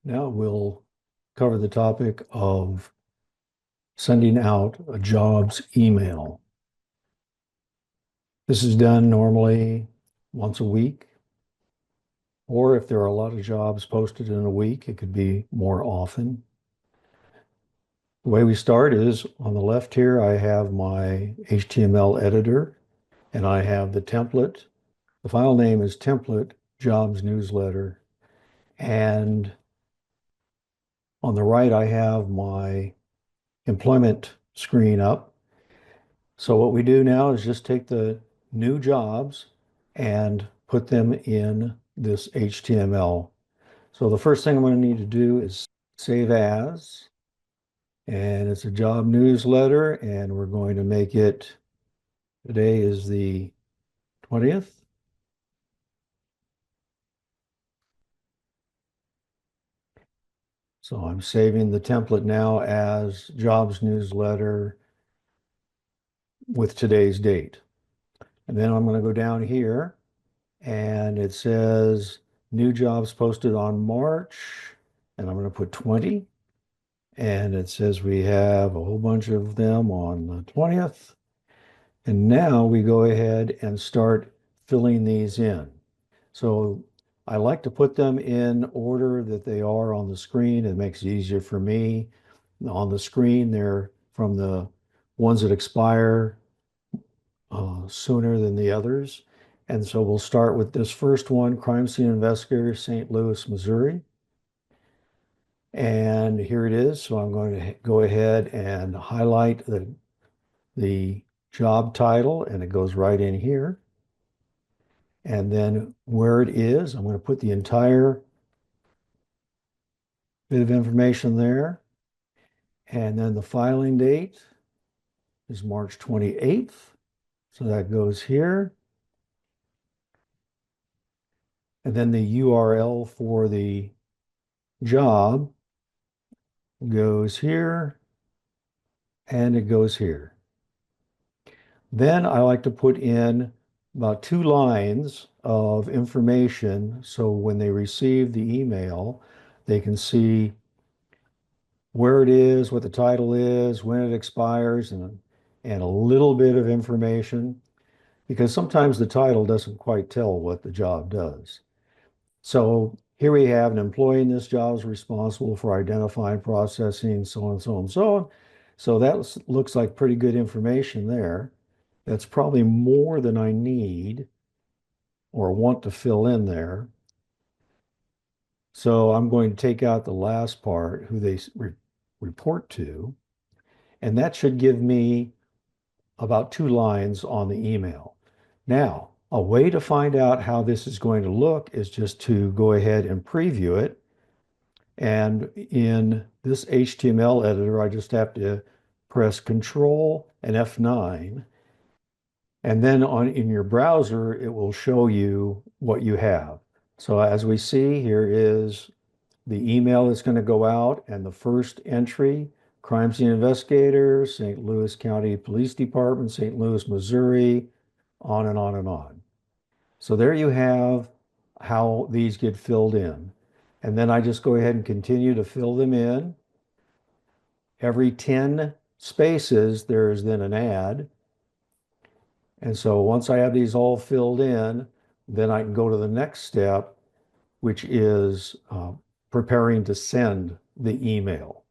Now we'll cover the topic of sending out a jobs email. This is done normally once a week, or if there are a lot of jobs posted in a week, it could be more often. The way we start is on the left here, I have my HTML editor and I have the template. The file name is template jobs newsletter. And on the right, I have my employment screen up. So what we do now is just take the new jobs and put them in this HTML. So the first thing I'm going to need to do is save as, and it's a job newsletter, and we're going to make it, today is the 20th. So I'm saving the template now as jobs newsletter with today's date. And then I'm going to go down here and it says new jobs posted on March, and I'm going to put 20. And it says we have a whole bunch of them on the 20th. And now we go ahead and start filling these in. So I like to put them in order that they are on the screen. It makes it easier for me. On the screen, they're from the ones that expire sooner than the others. And so we'll start with this first one, crime scene investigator, St. Louis, Missouri. And here it is. So I'm going to go ahead and highlight the job title, and it goes right in here. And then where it is, I'm going to put the entire bit of information there. And then the filing date is March 28th. So that goes here. And then the URL for the job goes here, and it goes here. Then I like to put in about 2 lines of information so when they receive the email, they can see where it is, what the title is, when it expires, and a little bit of information, because sometimes the title doesn't quite tell what the job does. So here we have an employee in this job is responsible for identifying, processing, so on, so on, so on. So that looks like pretty good information there. That's probably more than I need or want to fill in there. So I'm going to take out the last part, who they report to, and that should give me about 2 lines on the email. Now, a way to find out how this is going to look is just to go ahead and preview it. And in this HTML editor, I just have to press Control and F9. And then in your browser, it will show you what you have. So as we see, here is the email that's going to go out, and the first entry, crime scene investigator, St. Louis County Police Department, St. Louis, Missouri, on and on and on. So there you have how these get filled in. And then I just go ahead and continue to fill them in. Every 10 spaces, there's then an ad. And so once I have these all filled in, then I can go to the next step, which is preparing to send the email.